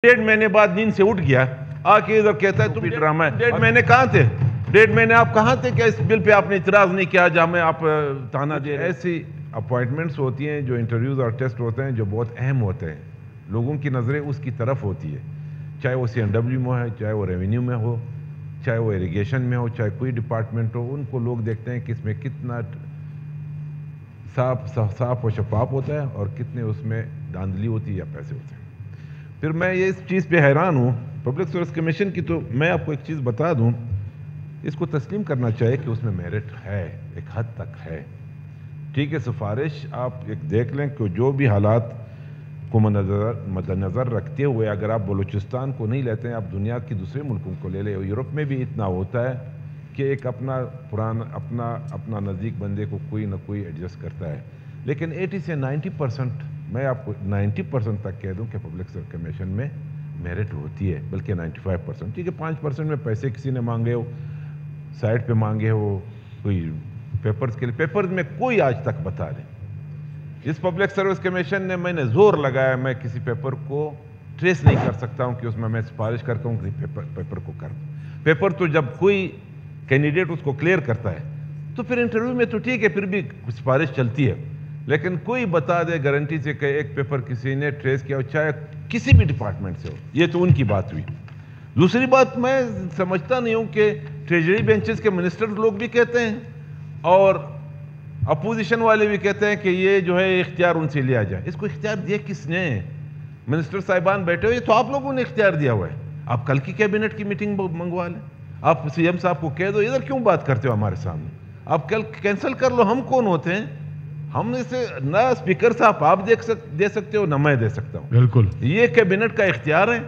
डेढ़ महीने बाद नींद से उठ गया, आके इधर कहता है तुम ड्रामा है। डेढ़ महीने कहाँ थे? डेढ़ महीने आप कहाँ थे कि इस बिल पे आपने इतराज नहीं किया जहाँ में आप ताना दे रहे? ऐसी अपॉइंटमेंट्स होती हैं, जो इंटरव्यूज और टेस्ट होते हैं, जो बहुत अहम होते हैं, लोगों की नज़रें उसकी तरफ होती है, चाहे वो CNW में है, चाहे वो रेवेन्यू में हो, चाहे वो इरिगेशन में हो, चाहे कोई डिपार्टमेंट हो, उनको लोग देखते हैं कि इसमें कितना साफ और शफाफ होता है और कितने उसमें धांधली होती है या पैसे होते हैं। फिर मैं ये इस चीज़ पे हैरान हूँ पब्लिक सर्विस कमीशन की। तो मैं आपको एक चीज़ बता दूँ, इसको तस्लीम करना चाहिए कि उसमें मेरिट है, एक हद तक है। ठीक है, सिफारिश आप एक देख लें कि जो भी हालात को मद्देनज़र रखते हुए अगर आप बलूचिस्तान को नहीं लेते हैं, आप दुनिया की दूसरे मुल्कों को ले लें। यूरोप में भी इतना होता है कि एक अपना नज़दीक बंदे को कोई ना कोई एडजस्ट करता है, लेकिन 80 से 90%, मैं आपको 90% तक कह दूं कि पब्लिक सर्विस कमीशन में मेरिट होती है, बल्कि 95%। ठीक है, 5% में पैसे किसी ने मांगे हो, साइड पे मांगे हो, कोई पेपर्स के लिए, पेपर्स में कोई आज तक बता दें इस पब्लिक सर्विस कमीशन ने, मैंने जोर लगाया, मैं किसी पेपर को ट्रेस नहीं कर सकता हूं कि उसमें मैं सिफारिश करता हूं कि पेपर को कर दूं। पेपर तो जब कोई कैंडिडेट उसको क्लियर करता है तो फिर इंटरव्यू में तो ठीक है, फिर भी सिफारिश चलती है, लेकिन कोई बता दे गारंटी से कि एक पेपर किसी ने ट्रेस किया हो, चाहे किसी भी डिपार्टमेंट से हो, ये तो उनकी बात हुई। दूसरी बात, मैं समझता नहीं हूं कि ट्रेजरी बेंचेस के मिनिस्टर लोग भी कहते हैं और अपोजिशन वाले भी कहते हैं कि ये जो है इख्तियार उनसे लिया जाए। इसको इख्तियार दिया किसने? मिनिस्टर साहिबान बैठे हो, ये तो आप लोगों ने इख्तियार दिया हुआ है। आप कल की कैबिनेट की मीटिंग मंगवा लें, आप CM साहब को कह दो, इधर क्यों बात करते हो हमारे सामने, आप कल कैंसिल कर लो। हम कौन होते हैं? हम इसे ना स्पीकर साहब आप दे सकते हो, ना मैं दे सकता हूं। बिल्कुल, ये कैबिनेट का इख्तियार है।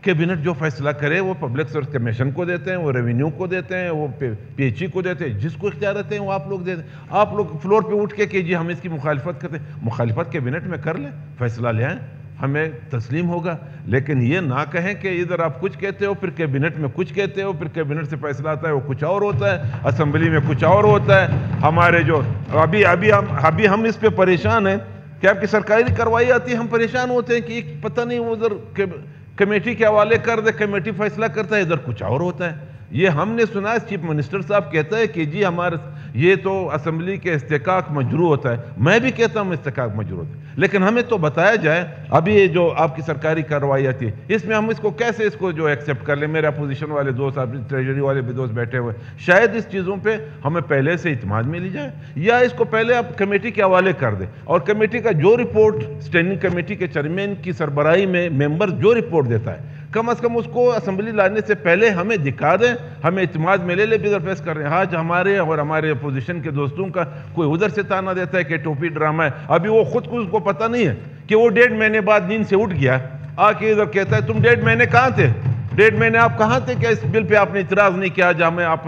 कैबिनेट जो फैसला करे वो पब्लिक सर्विस कमीशन को देते हैं, वो रेवेन्यू को देते हैं, वो PHE को देते हैं, जिसको इख्तियार देते हैं वो आप लोग देते हैं। आप लोग फ्लोर पे उठ के जी हम इसकी मुखालिफत करते हैं, मुखालिफत कैबिनेट में कर लें, फैसला ले आए, हमें तस्लीम होगा। लेकिन ये ना कहें कि इधर आप कुछ कहते हो, फिर कैबिनेट में कुछ कहते हो, फिर कैबिनेट से फैसला आता है वो कुछ और होता है, असेंबली में कुछ और होता है। हमारे जो अभी हम इस पे परेशान हैं कि आपकी सरकारी कार्रवाई आती है, हम परेशान होते हैं कि पता नहीं वो उधर कमेटी के हवाले कर दे, कमेटी फैसला करता है, इधर कुछ और होता है। ये हमने सुना है, चीफ मिनिस्टर साहब कहता है कि जी हमारे ये तो असेंबली के इस्तेकाक मजरू होता है। मैं भी कहता हूँ इस्तेकाक मजरू होता है, लेकिन हमें तो बताया जाए अभी ये जो आपकी सरकारी कार्रवाई आती है, इसमें हम इसको कैसे इसको जो एक्सेप्ट कर ले। मेरे अपोजिशन वाले दोस्त, आप ट्रेजरी वाले भी दोस्त बैठे हुए, शायद इस चीज़ों पे हमें पहले से इत्मीनान मिल जाए, या इसको पहले आप कमेटी के हवाले कर दें और कमेटी का जो रिपोर्ट स्टैंडिंग कमेटी के चेयरमैन की सरबराही में मेंबर जो रिपोर्ट देता है, कम अज़ कम उसको असेंबली लाने से पहले हमें दिखा दें, हमें इत्मीनान में ले बिदर पेश कर रहे हैं। आज हमारे और हमारे अपोजिशन के दोस्तों का कोई उधर से ताना देता है कि टोपी ड्रामा है। अभी वो खुद को उसको पता नहीं है कि वो 1.5 महीने बाद नींद से उठ गया, आके इधर कहता है तुम 1.5 महीने कहाँ थे? 1.5 महीने आप कहाँ थे कि इस बिल पे आपने इतराज नहीं किया जहाँ में आप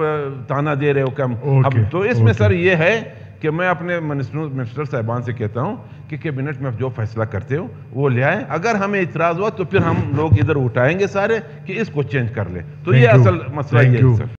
ताना दे रहे हो कम। अब तो इसमें सर ये है कि मैं अपने मिनिस्टर साहिबान से कहता हूं कि कैबिनेट में जो फैसला करते हो वो ले आए। अगर हमें इतराज हुआ तो फिर हम लोग इधर उठाएंगे सारे कि इसको चेंज कर ले। तो ये असल मसला ये है सर।